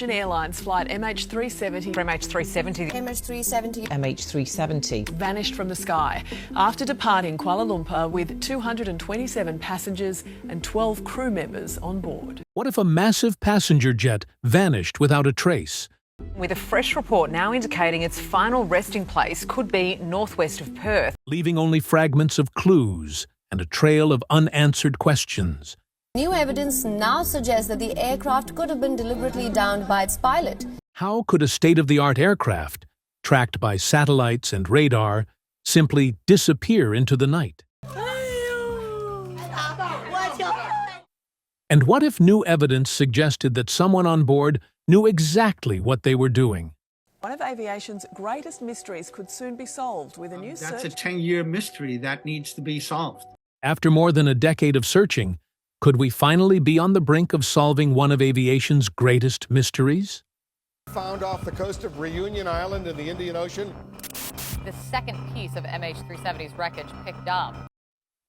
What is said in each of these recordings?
Airlines flight MH370 MH370 vanished from the sky after departing Kuala Lumpur with 227 passengers and 12 crew members on board. What if a massive passenger jet vanished without a trace? With a fresh report now indicating its final resting place could be northwest of Perth, Leaving only fragments of clues and a trail of unanswered questions. New evidence now suggests that the aircraft could have been deliberately downed by its pilot. How could a state-of-the-art aircraft, tracked by satellites and radar, simply disappear into the night? And what if new evidence suggested that someone on board knew exactly what they were doing? One of aviation's greatest mysteries could soon be solved with a new search. That's a 10-year mystery that needs to be solved. After more than a decade of searching, could we finally be on the brink of solving one of aviation's greatest mysteries? Found off the coast of Reunion Island in the Indian Ocean. The second piece of MH370's wreckage picked up.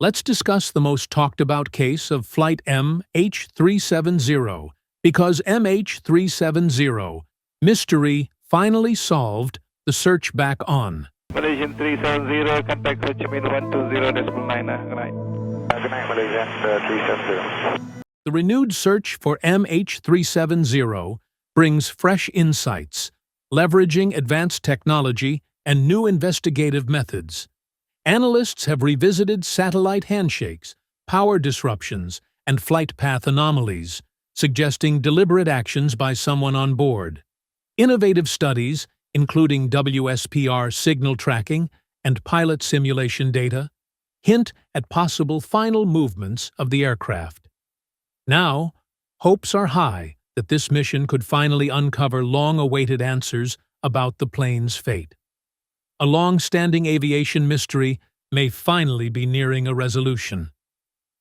Let's discuss the most talked-about case of Flight MH370, because MH370, mystery finally solved, the search back on. Malaysian 370, contact Ho Chi Minh 120.9. Good night. Good night, Malaysian 370. The renewed search for MH370 brings fresh insights, leveraging advanced technology and new investigative methods. Analysts have revisited satellite handshakes, power disruptions, and flight path anomalies, suggesting deliberate actions by someone on board. Innovative studies, including WSPR signal tracking and pilot simulation data, hint at possible final movements of the aircraft. Now, hopes are high that this mission could finally uncover long-awaited answers about the plane's fate. A long-standing aviation mystery may finally be nearing a resolution.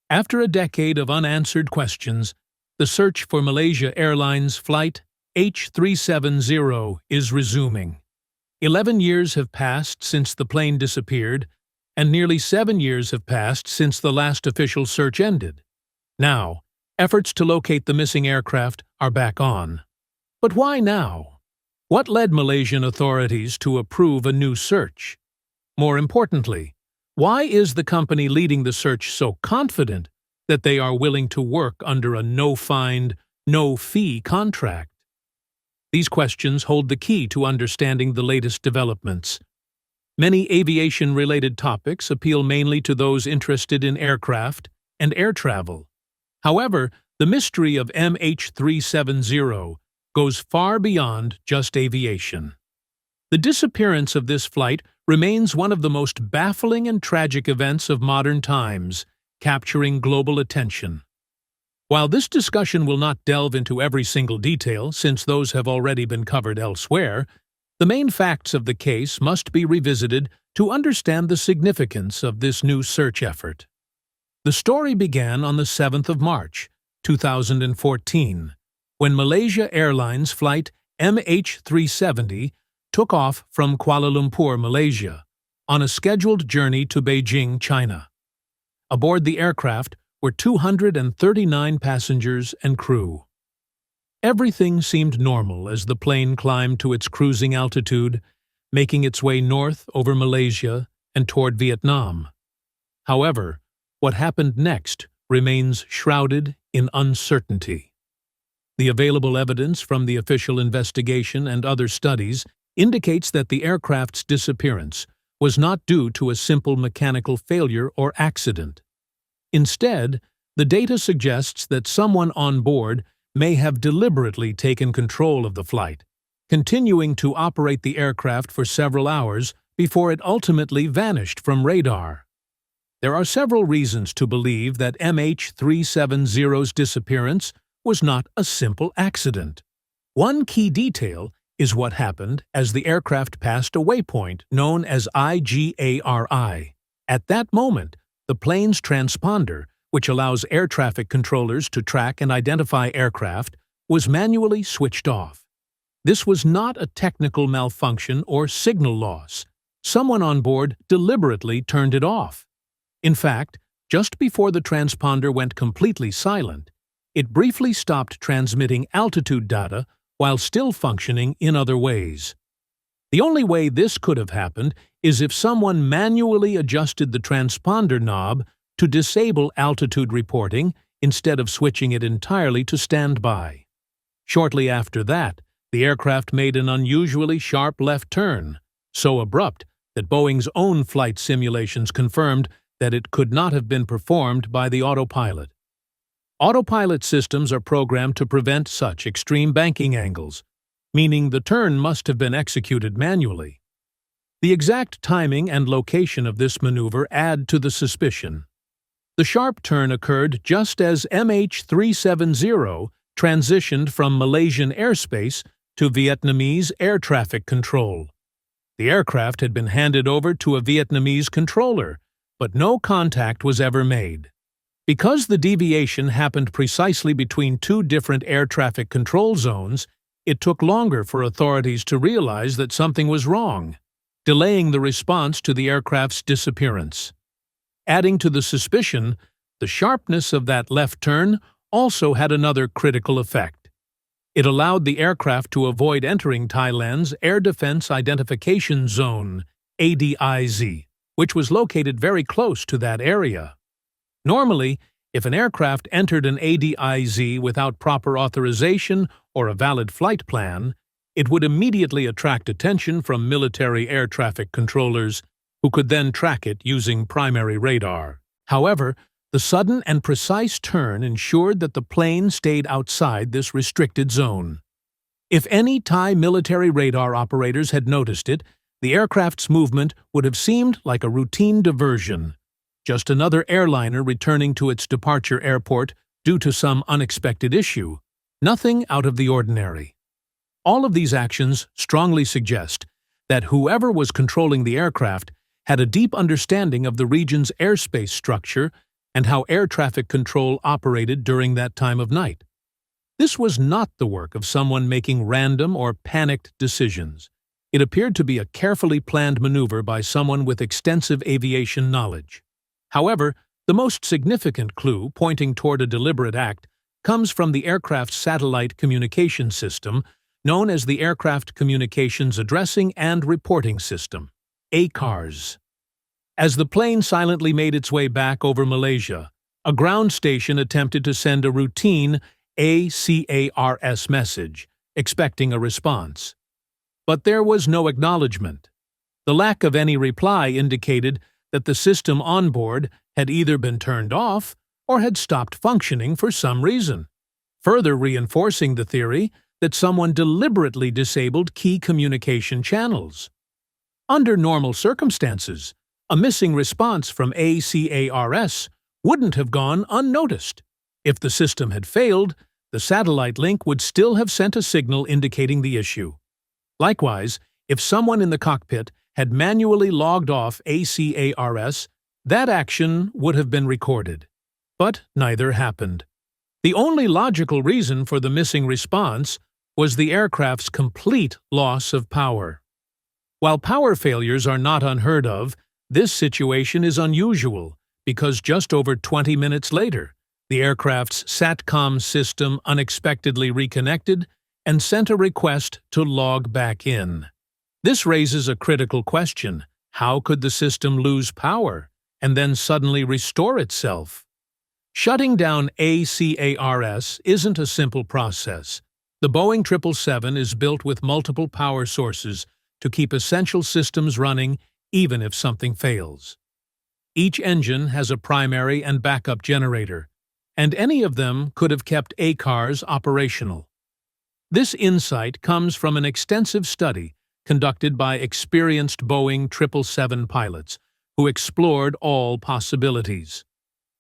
After a decade of unanswered questions, the search for Malaysia Airlines Flight H370 is resuming. 11 years have passed since the plane disappeared, and nearly 7 years have passed since the last official search ended. Now, efforts to locate the missing aircraft are back on. But why now? What led Malaysian authorities to approve a new search? More importantly, why is the company leading the search so confident that they are willing to work under a no-find, no-fee contract? These questions hold the key to understanding the latest developments. Many aviation-related topics appeal mainly to those interested in aircraft and air travel. However, the mystery of MH370 goes far beyond just aviation. The disappearance of this flight remains one of the most baffling and tragic events of modern times, capturing global attention. While this discussion will not delve into every single detail, since those have already been covered elsewhere, the main facts of the case must be revisited to understand the significance of this new search effort. The story began on the 7th of March, 2014, when Malaysia Airlines flight MH370 took off from Kuala Lumpur, Malaysia, on a scheduled journey to Beijing, China. Aboard the aircraft were 239 passengers and crew. Everything seemed normal as the plane climbed to its cruising altitude, making its way north over Malaysia and toward Vietnam. However, what happened next remains shrouded in uncertainty. The available evidence from the official investigation and other studies indicates that the aircraft's disappearance was not due to a simple mechanical failure or accident. Instead, the data suggests that someone on board may have deliberately taken control of the flight, continuing to operate the aircraft for several hours before it ultimately vanished from radar. There are several reasons to believe that MH370's disappearance was not a simple accident. One key detail is what happened as the aircraft passed a waypoint known as IGARI. At that moment, the plane's transponder, which allows air traffic controllers to track and identify aircraft, was manually switched off. This was not a technical malfunction or signal loss. Someone on board deliberately turned it off. In fact, just before the transponder went completely silent, it briefly stopped transmitting altitude data while still functioning in other ways. The only way this could have happened is if someone manually adjusted the transponder knob to disable altitude reporting instead of switching it entirely to standby. Shortly after that, the aircraft made an unusually sharp left turn, so abrupt that Boeing's own flight simulations confirmed that it could not have been performed by the autopilot. Autopilot systems are programmed to prevent such extreme banking angles, meaning the turn must have been executed manually. The exact timing and location of this maneuver add to the suspicion. The sharp turn occurred just as MH370 transitioned from Malaysian airspace to Vietnamese air traffic control. The aircraft had been handed over to a Vietnamese controller, but no contact was ever made. Because the deviation happened precisely between two different air traffic control zones, it took longer for authorities to realize that something was wrong, delaying the response to the aircraft's disappearance. Adding to the suspicion, the sharpness of that left turn also had another critical effect. It allowed the aircraft to avoid entering Thailand's Air Defense Identification Zone, ADIZ, which was located very close to that area. Normally, if an aircraft entered an ADIZ without proper authorization or a valid flight plan, it would immediately attract attention from military air traffic controllers, who could then track it using primary radar. However, the sudden and precise turn ensured that the plane stayed outside this restricted zone. If any Thai military radar operators had noticed it, the aircraft's movement would have seemed like a routine diversion, just another airliner returning to its departure airport due to some unexpected issue, nothing out of the ordinary. All of these actions strongly suggest that whoever was controlling the aircraft had a deep understanding of the region's airspace structure and how air traffic control operated during that time of night. This was not the work of someone making random or panicked decisions. It appeared to be a carefully planned maneuver by someone with extensive aviation knowledge. However, the most significant clue pointing toward a deliberate act comes from the aircraft's satellite communication system, known as the Aircraft Communications Addressing and Reporting System, ACARS. As the plane silently made its way back over Malaysia, a ground station attempted to send a routine ACARS message, expecting a response. But there was no acknowledgement. The lack of any reply indicated that the system on board had either been turned off or had stopped functioning for some reason, further reinforcing the theory that someone deliberately disabled key communication channels. Under normal circumstances, a missing response from ACARS wouldn't have gone unnoticed. If the system had failed, the satellite link would still have sent a signal indicating the issue. Likewise, if someone in the cockpit had manually logged off ACARS, that action would have been recorded. But neither happened. The only logical reason for the missing response was the aircraft's complete loss of power. While power failures are not unheard of, this situation is unusual because just over 20 minutes later, the aircraft's SATCOM system unexpectedly reconnected and sent a request to log back in. This raises a critical question: how could the system lose power and then suddenly restore itself? Shutting down ACARS isn't a simple process. The Boeing 777 is built with multiple power sources to keep essential systems running even if something fails. Each engine has a primary and backup generator, and any of them could have kept ACARS operational. This insight comes from an extensive study conducted by experienced Boeing 777 pilots who explored all possibilities.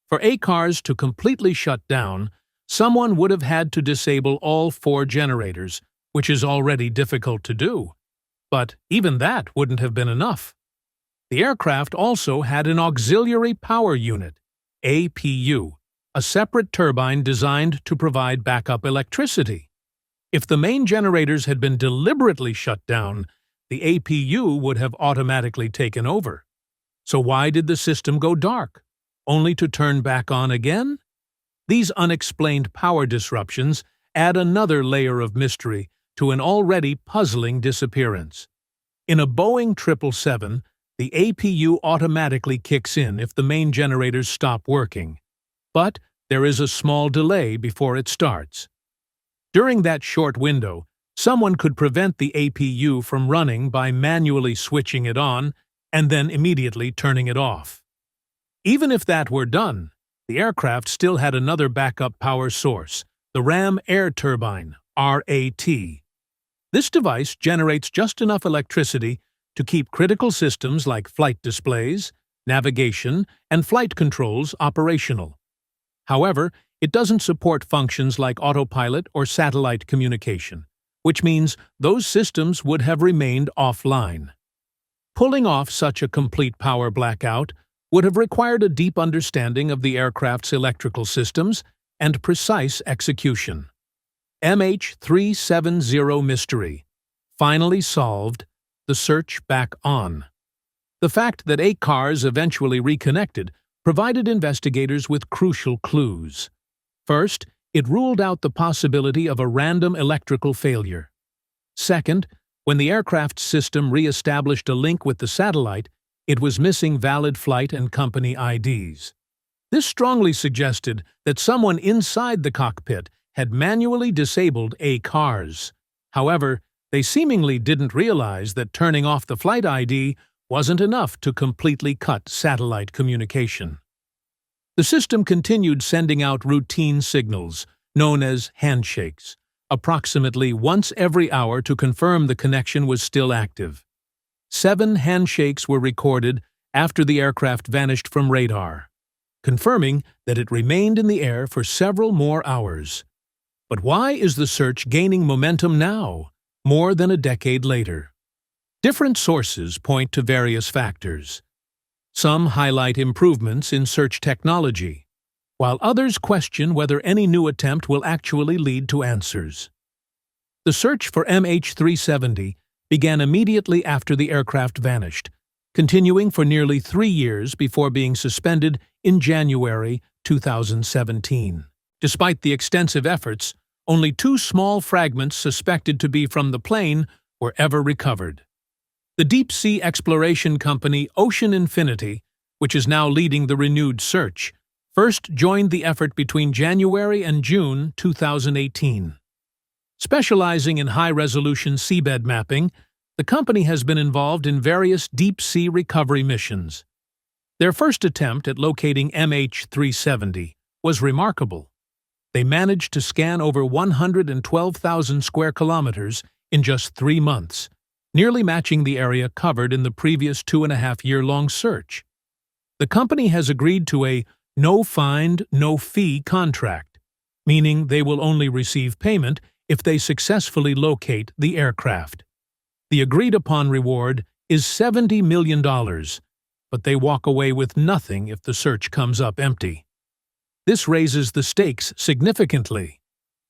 For ACARS to completely shut down, someone would have had to disable all 4 generators, which is already difficult to do. But even that wouldn't have been enough. The aircraft also had an auxiliary power unit, APU, a separate turbine designed to provide backup electricity. If the main generators had been deliberately shut down, the APU would have automatically taken over. So why did the system go dark, only to turn back on again? These unexplained power disruptions add another layer of mystery to an already puzzling disappearance. In a Boeing 777, the APU automatically kicks in if the main generators stop working, but there is a small delay before it starts. During that short window, someone could prevent the APU from running by manually switching it on and then immediately turning it off. Even if that were done, the aircraft still had another backup power source, the Ram Air Turbine, RAT. This device generates just enough electricity to keep critical systems like flight displays, navigation, and flight controls operational. However, it doesn't support functions like autopilot or satellite communication, which means those systems would have remained offline. Pulling off such a complete power blackout would have required a deep understanding of the aircraft's electrical systems and precise execution. MH370 mystery. Finally solved, the search back on. The fact that 8 cars eventually reconnected provided investigators with crucial clues. First, it ruled out the possibility of a random electrical failure. Second, when the aircraft system re-established a link with the satellite, it was missing valid flight and company IDs. This strongly suggested that someone inside the cockpit had manually disabled 8 cars. However, they seemingly didn't realize that turning off the flight ID wasn't enough to completely cut satellite communication. The system continued sending out routine signals, known as handshakes, approximately once every hour to confirm the connection was still active. 7 handshakes were recorded after the aircraft vanished from radar, confirming that it remained in the air for several more hours. But why is the search gaining momentum now, more than a decade later? Different sources point to various factors. Some highlight improvements in search technology, while others question whether any new attempt will actually lead to answers. The search for MH370 began immediately after the aircraft vanished, continuing for nearly 3 years before being suspended in January 2017. Despite the extensive efforts, only 2 small fragments suspected to be from the plane were ever recovered. The deep-sea exploration company Ocean Infinity, which is now leading the renewed search, first joined the effort between January and June 2018. Specializing in high-resolution seabed mapping, the company has been involved in various deep-sea recovery missions. Their first attempt at locating MH370 was remarkable. They managed to scan over 112,000 square kilometers in just 3 months, nearly matching the area covered in the previous 2.5-year-long search. The company has agreed to a no-find, no-fee contract, meaning they will only receive payment if they successfully locate the aircraft. The agreed-upon reward is $70 million, but they walk away with nothing if the search comes up empty. This raises the stakes significantly.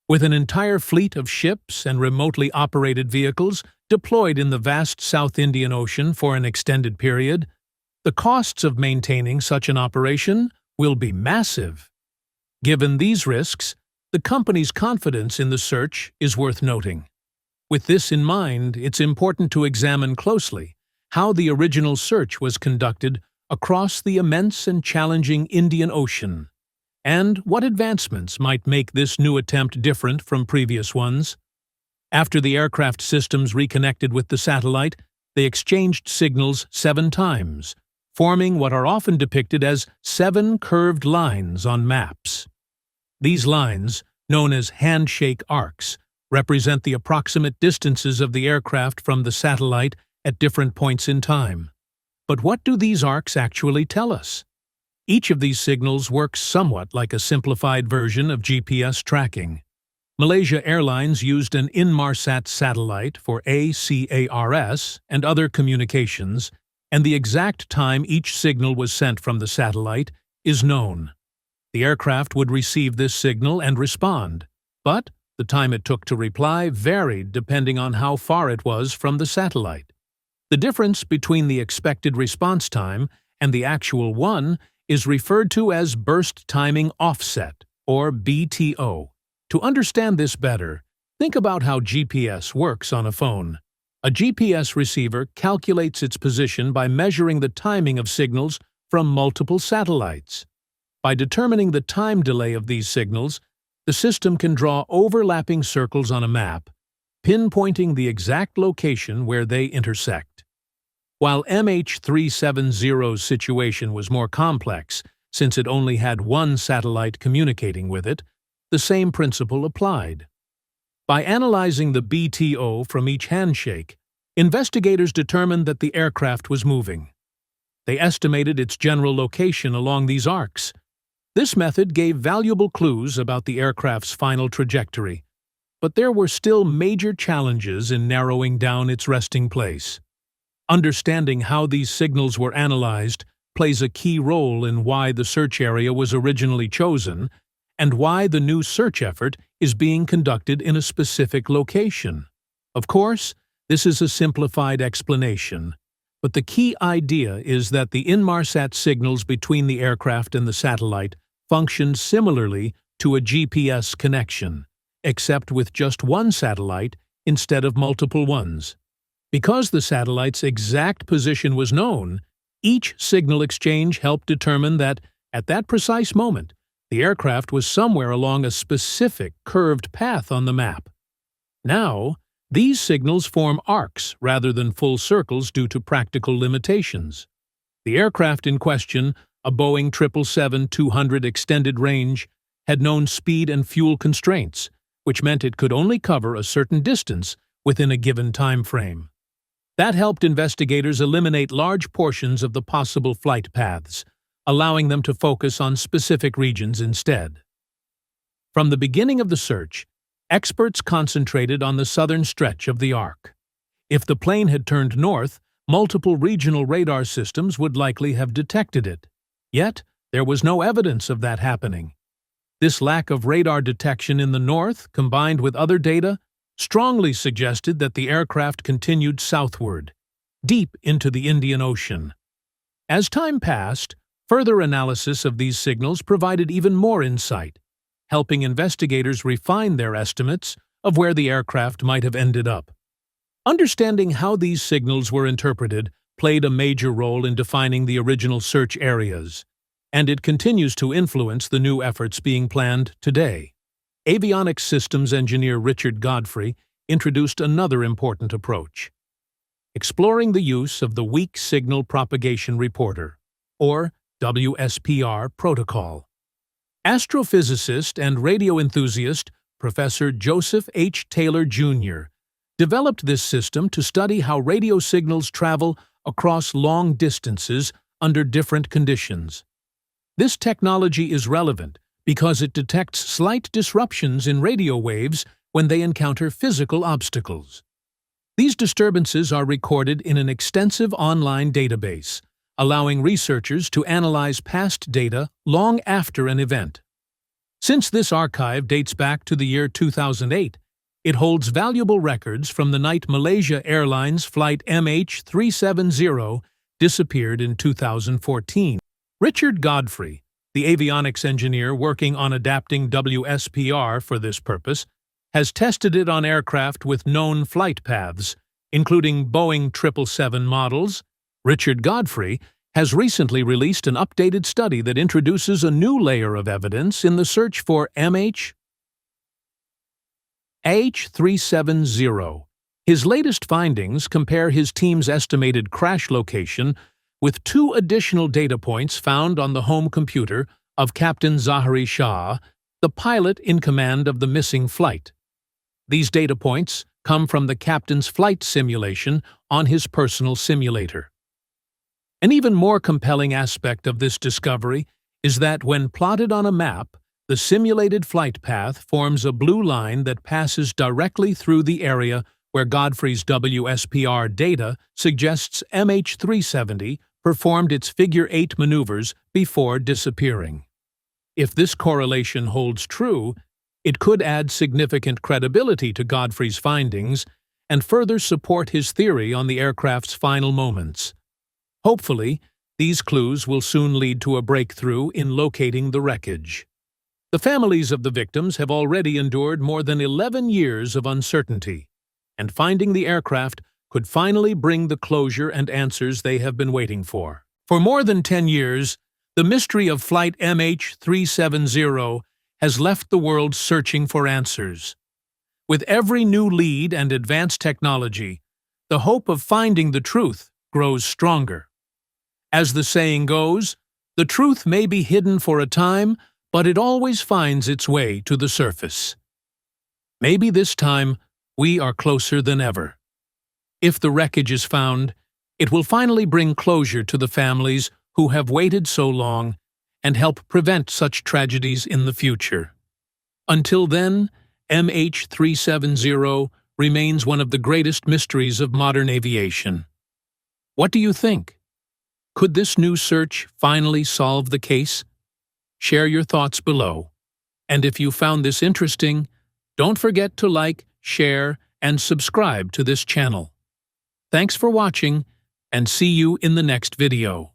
With an entire fleet of ships and remotely operated vehicles deployed in the vast South Indian Ocean for an extended period, the costs of maintaining such an operation will be massive. Given these risks, the company's confidence in the search is worth noting. With this in mind, it's important to examine closely how the original search was conducted across the immense and challenging Indian Ocean, and what advancements might make this new attempt different from previous ones. After the aircraft systems reconnected with the satellite, they exchanged signals 7 times, forming what are often depicted as 7 curved lines on maps. These lines, known as handshake arcs, represent the approximate distances of the aircraft from the satellite at different points in time. But what do these arcs actually tell us? Each of these signals works somewhat like a simplified version of GPS tracking. Malaysia Airlines used an Inmarsat satellite for ACARS and other communications, and the exact time each signal was sent from the satellite is known. The aircraft would receive this signal and respond, but the time it took to reply varied depending on how far it was from the satellite. The difference between the expected response time and the actual one is referred to as burst timing offset, or BTO. To understand this better, Think about how GPS works on a phone. A GPS receiver calculates its position by measuring the timing of signals from multiple satellites. By determining the time delay of these signals, the system can draw overlapping circles on a map, pinpointing the exact location where they intersect. While MH370's situation was more complex, since it only had one satellite communicating with it, the same principle applied. By analyzing the BTO from each handshake, investigators determined that the aircraft was moving. They estimated its general location along these arcs. This method gave valuable clues about the aircraft's final trajectory, but there were still major challenges in narrowing down its resting place. Understanding how these signals were analyzed plays a key role in why the search area was originally chosen and why the new search effort is being conducted in a specific location. Of course, this is a simplified explanation, but the key idea is that the Inmarsat signals between the aircraft and the satellite function similarly to a GPS connection, except with just one satellite instead of multiple ones. Because the satellite's exact position was known, each signal exchange helped determine that, at that precise moment, the aircraft was somewhere along a specific curved path on the map. Now, these signals form arcs rather than full circles due to practical limitations. The aircraft in question, a Boeing 777-200 extended range, had known speed and fuel constraints, which meant it could only cover a certain distance within a given time frame. That helped investigators eliminate large portions of the possible flight paths, allowing them to focus on specific regions instead. From the beginning of the search, experts concentrated on the southern stretch of the arc. If the plane had turned north, multiple regional radar systems would likely have detected it. Yet, there was no evidence of that happening. This lack of radar detection in the north, combined with other data, strongly suggested that the aircraft continued southward, deep into the Indian Ocean. As time passed, further analysis of these signals provided even more insight, helping investigators refine their estimates of where the aircraft might have ended up. Understanding how these signals were interpreted played a major role in defining the original search areas, and it continues to influence the new efforts being planned today. Avionics systems engineer Richard Godfrey introduced another important approach: exploring the use of the Weak Signal Propagation Reporter, or WSPR protocol. Astrophysicist and radio enthusiast Professor Joseph H. Taylor, Jr. developed this system to study how radio signals travel across long distances under different conditions. This technology is relevant because it detects slight disruptions in radio waves when they encounter physical obstacles. These disturbances are recorded in an extensive online database, allowing researchers to analyze past data long after an event. Since this archive dates back to the year 2008, it holds valuable records from the night Malaysia Airlines flight MH370 disappeared in 2014. Richard Godfrey, the avionics engineer working on adapting WSPR for this purpose, has tested it on aircraft with known flight paths, including Boeing 777 models. Richard Godfrey has recently released an updated study that introduces a new layer of evidence in the search for MH370. His latest findings compare his team's estimated crash location with two additional data points found on the home computer of Captain Zahari Shah, the pilot in command of the missing flight. These data points come from the captain's flight simulation on his personal simulator. An even more compelling aspect of this discovery is that when plotted on a map, the simulated flight path forms a blue line that passes directly through the area where Godfrey's WSPR data suggests MH370 performed its figure-8 maneuvers before disappearing. If this correlation holds true, it could add significant credibility to Godfrey's findings and further support his theory on the aircraft's final moments. Hopefully, these clues will soon lead to a breakthrough in locating the wreckage. The families of the victims have already endured more than 11 years of uncertainty, and finding the aircraft could finally bring the closure and answers they have been waiting for. For more than 10 years, the mystery of Flight MH370 has left the world searching for answers. With every new lead and advanced technology, the hope of finding the truth grows stronger. As the saying goes, the truth may be hidden for a time, but it always finds its way to the surface. Maybe this time, we are closer than ever. If the wreckage is found, it will finally bring closure to the families who have waited so long and help prevent such tragedies in the future. Until then, MH370 remains one of the greatest mysteries of modern aviation. What do you think? Could this new search finally solve the case? Share your thoughts below. And if you found this interesting, don't forget to like, share, and subscribe to this channel. Thanks for watching, and see you in the next video.